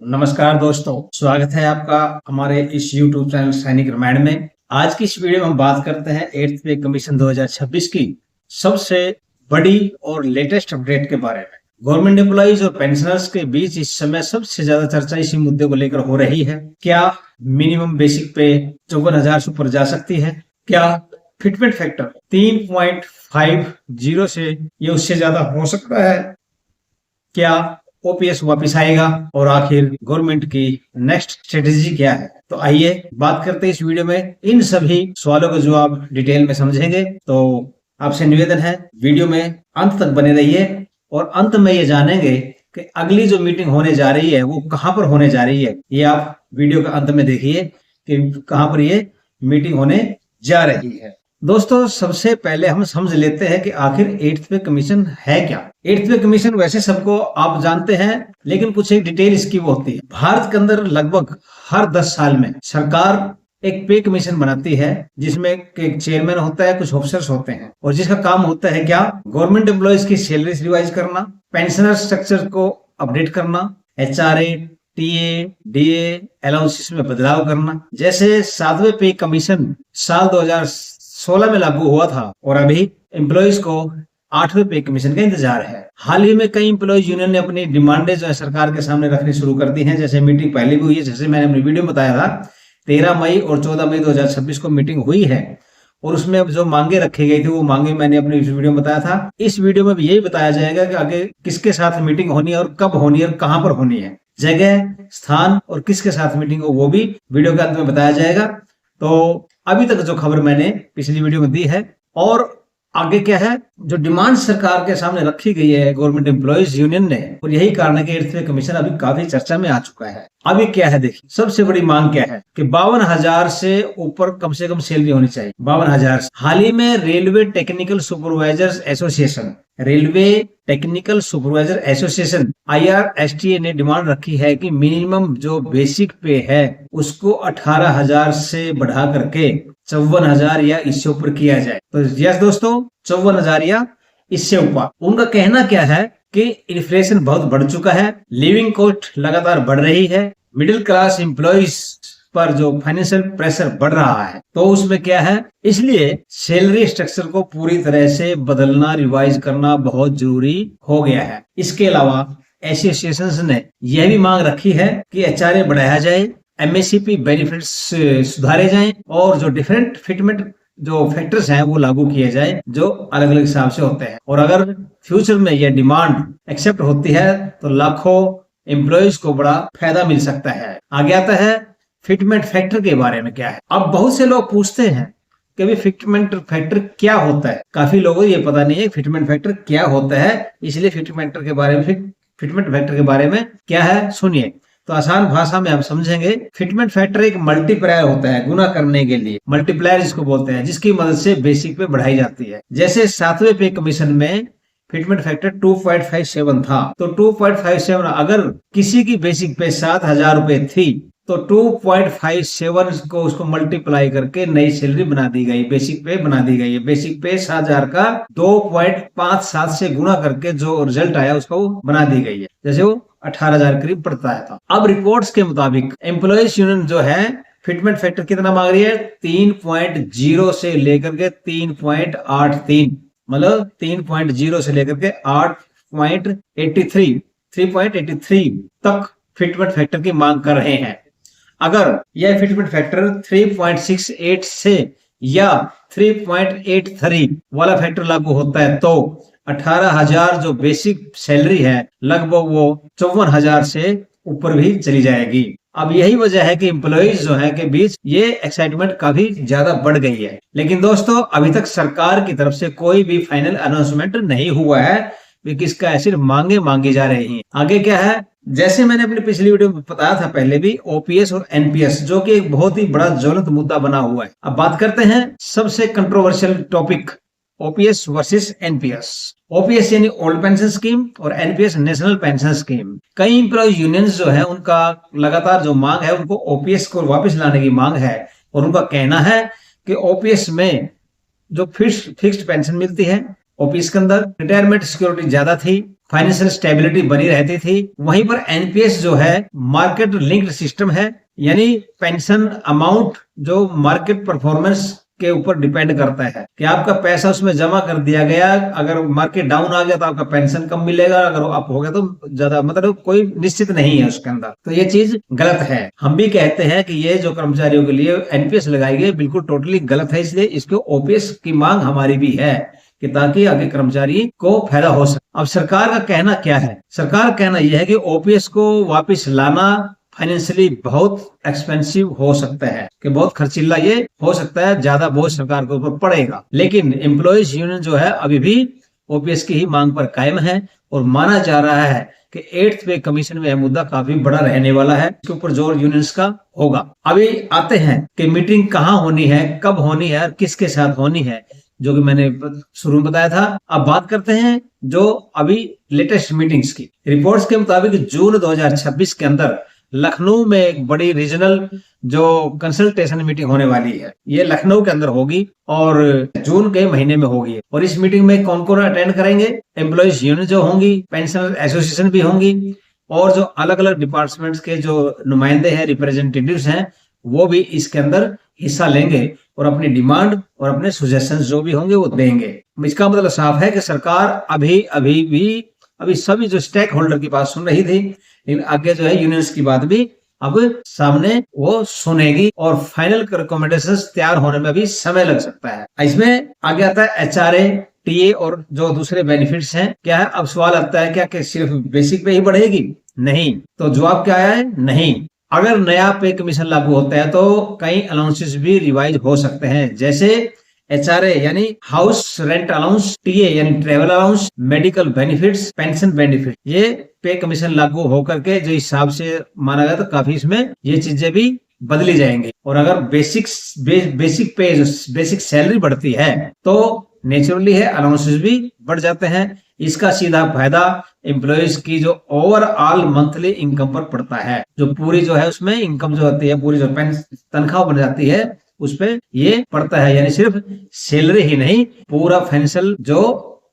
नमस्कार दोस्तों, स्वागत है आपका हमारे इस YouTube चैनल सैनिक रामायण में। आज की इस वीडियो में हम बात करते हैं 8th पे कमीशन 2026 की सबसे बड़ी और लेटेस्ट अपडेट के बारे में। गवर्नमेंट एम्प्लॉइज और पेंशनर्स के बीच इस समय सबसे ज्यादा चर्चा इसी मुद्दे को लेकर हो रही है। क्या मिनिमम बेसिक पे 54,000 से ऊपर जा सकती है? क्या फिटमेंट फैक्टर 3.50 से ये उससे ज्यादा हो सकता है? क्या ओपीएस वापस आएगा? और आखिर गवर्नमेंट की नेक्स्ट स्ट्रेटेजी क्या है? तो आइए बात करते हैं इस वीडियो में। इन सभी सवालों का जवाब डिटेल में समझेंगे। तो आपसे निवेदन है, वीडियो में अंत तक बने रहिए और अंत में ये जानेंगे कि अगली जो मीटिंग होने जा रही है वो कहां पर होने जा रही है। ये आप वीडियो का अंत में देखिए कि कहां पर ये मीटिंग होने जा रही है। दोस्तों, सबसे पहले हम समझ लेते हैं कि आखिर 8th पे कमीशन है क्या। 8th पे कमीशन वैसे सबको आप जानते हैं, लेकिन कुछ एक डिटेल इसकी वो होती है। भारत के अंदर लगभग हर 10 साल में सरकार एक पे कमीशन बनाती है, जिसमें एक चेयरमैन होता है, कुछ ऑफिसर्स होते हैं, और जिसका काम होता है क्या? गवर्नमेंट एम्प्लॉइज की सैलरीज रिवाइज करना, पेंशनर स्ट्रक्चर को अपडेट करना, एचआरए, टीए, डीए, अलाउंसेस में बदलाव करना। जैसे 7वें पे कमीशन साल 2016 में लागू हुआ था और अभी एम्प्लॉइज को 8वें पे कमीशन का इंतजार है। हाल ही में कई एम्प्लॉइज यूनियन ने अपनी डिमांडें जो है सरकार के सामने रखनी शुरू कर दी हैं। जैसे मीटिंग पहले भी हुई है, जैसे मैंने अपनी वीडियो में बताया था, 13 मई और 14 मई 2026 को मीटिंग हुई है और उसमें जो मांगे रखी गई थी वो मांगे मैंने अपनी वीडियो में बताया था। इस वीडियो में भी यही बताया जाएगा कि आगे किसके साथ मीटिंग होनी है और कब होनी है और कहां पर होनी है, जगह, स्थान और किसके साथ मीटिंग हो, वो भी वीडियो के अंत में बताया जाएगा। तो अभी तक जो खबर मैंने पिछली वीडियो में दी है, और आगे क्या है जो डिमांड सरकार के सामने रखी गई है गवर्नमेंट एम्प्लॉइज यूनियन ने, और यही कारण है कि 8th पे कमीशन अभी काफी चर्चा में आ चुका है। अभी क्या है देखिए, सबसे बड़ी मांग क्या है कि 52,000 से ऊपर कम से कम सैलरी होनी चाहिए। 52,000। हाल ही में railway technical supervisors association IRSTA ने डिमांड रखी है कि मिनिमम जो बेसिक पे है उसको 18,000 से बढ़ा करके 54,000 या इससे ऊपर किया जाए। तो यस दोस्तों, 54,000 या इससे ऊपर। उनका कहना क्या है कि इन्फ्लेशन बहुत बढ़ चुका है, लिविंग कॉस्ट लगातार बढ़ रही है, मिडिल क्लास एम्प्लॉइज पर जो फाइनेंशियल प्रेशर बढ़ रहा है, तो उसमें क्या है, इसलिए सैलरी स्ट्रक्चर को पूरी तरह से बदलना, रिवाइज करना बहुत जरूरी हो गया है। इसके अलावा एसोसिएशंस ने यह भी मांग रखी है कि एचआरए बढ़ाया जाए, एमएससीपी बेनिफिट्स सुधारे जाएं और जो डिफरेंट फिटमेंट जो फैक्टर्स हैं वो लागू किए जाए जो अलग अलग हिसाब से होते हैं। और अगर फ्यूचर में यह डिमांड एक्सेप्ट होती है तो लाखों एम्प्लॉइज को बड़ा फायदा मिल सकता है। आगे आता है फिटमेंट फैक्टर के बारे में क्या है। अब बहुत से लोग पूछते हैं कि भाई फिटमेंट फैक्टर क्या होता है। काफी लोगों को ये पता नहीं है फिटमेंट फैक्टर क्या होता है, इसलिए फिटमेंट फैक्टर के बारे में क्या है सुनिए। तो आसान भाषा में हम समझेंगे, फिटमेंट फैक्टर एक मल्टीप्लायर होता है, गुना करने के लिए मल्टीप्लायर जिसको बोलते हैं, जिसकी मदद से बेसिक पे बढ़ाई जाती है। जैसे 7वें पे कमीशन में फिटमेंट फैक्टर 2.57 था, तो 2.57 अगर किसी की बेसिक पे 7,000 रुपए थी तो 2.57 को उसको मल्टीप्लाई करके नई सैलरी बना दी गई, बेसिक पे बना दी गई है। बेसिक पे 7,000 का 2.57 से गुना करके जो रिजल्ट आया उसको बना दी गई है, जैसे वो 18,000 करीब पड़ता है था। अब रिपोर्ट्स के मुताबिक एम्प्लॉइज यूनियन जो है फिटमेंट फैक्टर कितना मांग रही है? 3.0 से लेकर के 3.83, मतलब 3.0 से लेकर के 3.83 तक फिटमेंट फैक्टर की मांग कर रहे हैं। अगर यह फिटमेंट फैक्टर 3.68 से या 3.83 वाला फैक्टर लागू होता है तो 18,000 जो बेसिक सैलरी है लगभग वो 54,000 से ऊपर भी चली जाएगी। अब यही वजह है कि एम्प्लॉइज जो है के बीच ये एक्साइटमेंट काफी ज्यादा बढ़ गई है। लेकिन दोस्तों, अभी तक सरकार की तरफ से कोई भी फाइनल अनाउंसमेंट नहीं हुआ है, किसका है, सिर्फ मांगे मांगी जा रही हैं। आगे क्या है, जैसे मैंने अपनी पिछली वीडियो में बताया था पहले भी, ओपीएस और एनपीएस जो कि एक बहुत ही बड़ा ज्वलंत मुद्दा बना हुआ है। अब बात करते हैं सबसे controversial topic, OPS versus NPS. OPS यानी ओल्ड पेंशन स्कीम और एनपीएस नेशनल पेंशन स्कीम। कई एम्प्लॉय यूनियंस जो है उनका लगातार जो मांग है उनको ओपीएस को वापस लाने की मांग है, और उनका कहना है कि ओपीएस में जो फिक्स्ड पेंशन मिलती है, ओपीएस के अंदर रिटायरमेंट सिक्योरिटी ज्यादा थी, फाइनेंशियल स्टेबिलिटी बनी रहती थी। वहीं पर एनपीएस जो है मार्केट लिंक्ड सिस्टम है, यानी पेंशन अमाउंट जो मार्केट परफॉर्मेंस के ऊपर डिपेंड करता है कि आपका पैसा उसमें जमा कर दिया गया, अगर मार्केट डाउन आ गया तो आपका पेंशन कम मिलेगा, अगर अप हो गया तो ज्यादा, मतलब कोई निश्चित नहीं है उसके अंदर। तो ये चीज गलत है। हम भी कहते हैं कि ये जो कर्मचारियों के लिए एनपीएस लगाई गई बिल्कुल टोटली गलत है, इसलिए इसको ओपीएस की मांग हमारी भी है कि ताकि आगे कर्मचारी को फायदा हो सके। अब सरकार का कहना क्या है? सरकार का कहना यह है कि ओपीएस को वापस लाना फाइनेंशियली बहुत एक्सपेंसिव हो सकता है, कि बहुत खर्चीला ये हो सकता है, ज्यादा बोझ सरकार के ऊपर पड़ेगा। लेकिन एम्प्लॉयज यूनियन जो है अभी भी ओपीएस की ही मांग पर कायम है और माना जा रहा है कि 8th पे कमीशन में यह मुद्दा काफी बड़ा रहने वाला है, इसके ऊपर जोर यूनियंस का होगा। अभी आते हैं कि मीटिंग कहाँ होनी है, कब होनी है और किसके साथ होनी है, जो कि मैंने शुरू में बताया था। अब बात करते हैं जो अभी लेटेस्ट मीटिंग्स की। रिपोर्ट्स के मुताबिक जून 2026 के अंदर लखनऊ में एक बड़ी रीजनल जो कंसल्टेशन मीटिंग होने वाली है, ये लखनऊ के अंदर होगी और जून के महीने में होगी। और इस मीटिंग में कौन कौन अटेंड करेंगे? एम्प्लॉयज यूनियन जो होंगी, पेंशनर एसोसिएशन भी होंगी, और जो अलग अलग डिपार्टमेंट्स के जो नुमाइंदे हैं, रिप्रेजेंटेटिव्स हैं, वो भी इसके अंदर हिस्सा लेंगे और अपनी डिमांड और अपने सुजेशंस जो भी होंगे वो देंगे। इसका मतलब साफ है कि सरकार अभी सभी जो स्टेक होल्डर की बात सुन रही थी, लेकिन आगे जो है यूनियंस की बात भी अब सामने वो सुनेगी और फाइनल रिकमेंडेशंस तैयार होने में भी समय लग सकता है। इसमें आगे आता है एचआरए, टीए और जो दूसरे बेनिफिट्स हैं। क्या है? अब सवाल आता है क्या कि सिर्फ बेसिक पे ही बढ़ेगी? नहीं। तो जवाब क्या है? नहीं। अगर नया पे कमीशन लागू होता है तो कई अलाउंसेस भी रिवाइज हो सकते हैं, जैसे एचआरए यानी हाउस रेंट अलाउंस, टीए यानी travel allowance, medical benefits, pension benefit. ये पे कमीशन लागू होकर के जो हिसाब से माना गया तो काफी इसमें ये चीजें भी बदली जाएंगी। और अगर बेसिक सैलरी बढ़ती है तो नेचुरली है अलाउंसेस भी बढ़ जाते हैं। इसका सीधा फायदा एम्प्लॉयज की जो ओवरऑल मंथली इनकम पर पड़ता है, जो पूरी जो है उसमें इनकम जो होती है, पूरी जो तनख्वाह बन जाती है उस पे ये पड़ता है। यानी सिर्फ सैलरी ही नहीं, पूरा फाइनेंशियल जो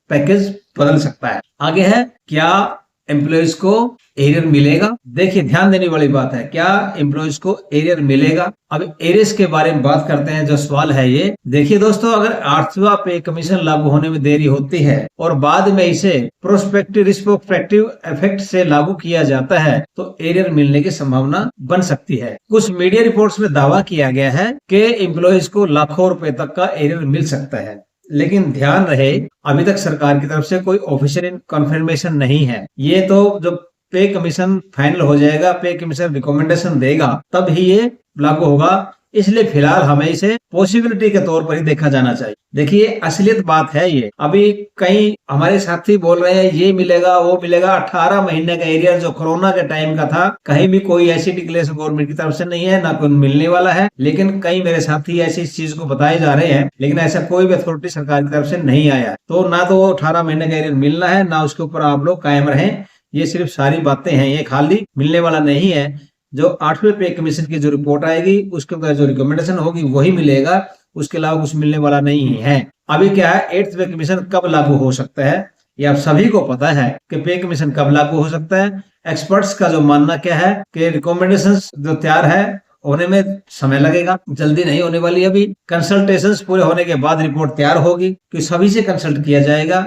पैकेज बदल सकता है। आगे है क्या एम्प्लॉयज को एरियर मिलेगा? देखिए ध्यान देने वाली बात है, क्या एम्प्लॉयज को एरियर मिलेगा? अब एरियर्स के बारे में बात करते हैं। जो सवाल है ये देखिए दोस्तों, अगर 8वां पे कमीशन लागू होने में देरी होती है और बाद में इसे रिस्ट्रोस्पेक्टिव इफेक्ट से लागू किया जाता है तो एरियर मिलने की संभावना बन सकती है। कुछ मीडिया रिपोर्ट्स में दावा किया गया है कि एम्प्लॉयज को लाखों रुपए तक का एरियर मिल सकता है, लेकिन ध्यान रहे अभी तक सरकार की तरफ से कोई ऑफिशियल कंफर्मेशन नहीं है। ये तो जब पे कमीशन फाइनल हो जाएगा, पे कमीशन रिकमेंडेशन देगा, तब ही ये लागू होगा। इसलिए फिलहाल हमें इसे पॉसिबिलिटी के तौर पर ही देखा जाना चाहिए। देखिए असलियत बात है ये, अभी कई हमारे साथी बोल रहे हैं ये मिलेगा वो मिलेगा। 18 महीने का एरियर जो कोरोना के टाइम का था, कहीं भी कोई ऐसी डिक्लेरेशन गवर्नमेंट की तरफ से नहीं है, ना कोई मिलने वाला है। लेकिन कई मेरे साथी ऐसी चीज को बताए जा रहे हैं, लेकिन ऐसा कोई भी अथॉरिटी सरकार की तरफ से नहीं आया। तो ना तो 18 महीने का एरियर मिलना है, ना उसके ऊपर आप लोग कायम रहें। ये सिर्फ सारी बातें हैं, ये खाली मिलने वाला नहीं है। जो 8वें पे कमीशन की जो रिपोर्ट आएगी उसके ऊपर जो रिकमेंडेशन होगी वही मिलेगा, उसके अलावा कुछ मिलने वाला नहीं है। अभी क्या है, 8th पे कमीशन कब लागू हो सकता है ये आप सभी को पता है कि पे कमीशन कब लागू हो सकता है। एक्सपर्ट्स का जो मानना क्या है कि रिकमेंडेशंस जो तैयार है होने में समय लगेगा, जल्दी नहीं होने वाली। अभी कंसल्टेशंस पूरे होने के बाद रिपोर्ट तैयार होगी, कि सभी से कंसल्ट किया जाएगा।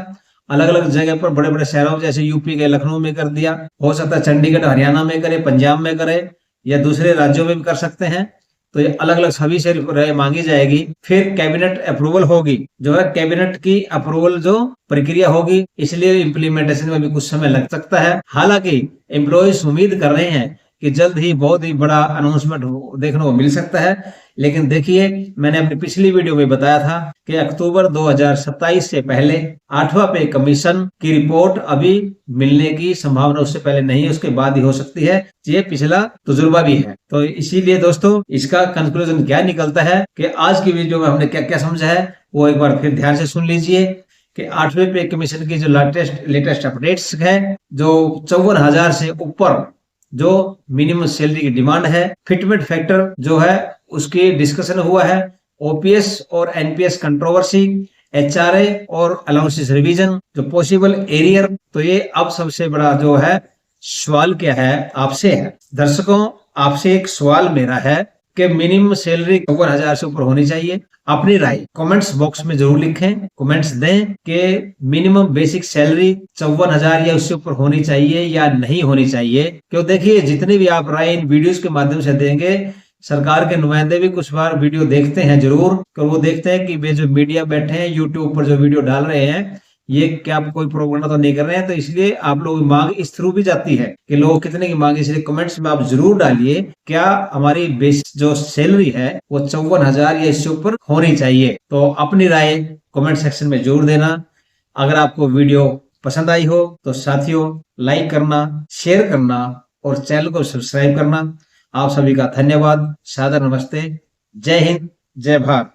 अलग अलग जगह पर बड़े बड़े शहरों जैसे यूपी के लखनऊ में कर दिया, हो सकता है चंडीगढ़ हरियाणा में करे, पंजाब में करे, या दूसरे राज्यों में भी कर सकते हैं। तो ये अलग अलग सभी से राय मांगी जाएगी, फिर कैबिनेट अप्रूवल होगी। जो है कैबिनेट की अप्रूवल जो प्रक्रिया होगी, इसलिए इम्प्लीमेंटेशन में भी कुछ समय लग सकता है। हालांकि एम्प्लॉयज उम्मीद कर रहे हैं कि जल्द ही बहुत ही बड़ा अनाउंसमेंट देखने को मिल सकता है। लेकिन देखिए मैंने अपनी पिछली वीडियो में बताया था कि अक्टूबर 2027 से पहले 8वां पे कमीशन की रिपोर्ट अभी मिलने की संभावना उससे पहले नहीं है, उसके बाद ही हो सकती है। ये पिछला तजुर्बा भी है। तो इसीलिए दोस्तों इसका कंक्लूजन क्या निकलता है कि आज की वीडियो में हमने क्या क्या समझा है वो एक बार फिर ध्यान से सुन लीजिए कि 8वें पे कमीशन की जो लेटेस्ट अपडेट्स है, जो 54,000 से ऊपर जो मिनिमम सैलरी की डिमांड है, फिटमेंट फैक्टर जो है उसकी डिस्कशन हुआ है, ओपीएस और एनपीएस कंट्रोवर्सी, HRA और अलाउंसेस रिवीजन, जो पॉसिबल एरियर। तो ये अब सबसे बड़ा जो है सवाल क्या है आपसे है दर्शकों, आपसे एक सवाल मेरा है कि मिनिमम सैलरी 54,000 से ऊपर होनी चाहिए। अपनी राय कमेंट्स बॉक्स में जरूर लिखें, कमेंट्स दें कि मिनिमम बेसिक सैलरी 54,000 या उससे ऊपर होनी चाहिए या नहीं होनी चाहिए। क्यों, देखिए जितनी भी आप राय इन वीडियोस के माध्यम से देंगे, सरकार के नुमाइंदे भी कुछ बार वीडियो देखते हैं जरूर, तो वो देखते हैं कि वे जो मीडिया बैठे हैं यूट्यूब पर जो वीडियो डाल रहे हैं ये क्या कोई प्रोपेगेंडा तो नहीं कर रहे हैं। तो इसलिए आप लोग मांग इस थ्रू भी जाती है कि लोग कितने की मांग, इसलिए कमेंट्स में आप जरूर डालिए क्या हमारी बेस जो सैलरी है वो 54,000 या इससे ऊपर होनी चाहिए। तो अपनी राय कमेंट सेक्शन में जरूर देना। अगर आपको वीडियो पसंद आई हो तो साथियों लाइक करना, शेयर करना और चैनल को सब्सक्राइब करना। आप सभी का धन्यवाद, सादर नमस्ते, जय हिंद, जय भारत।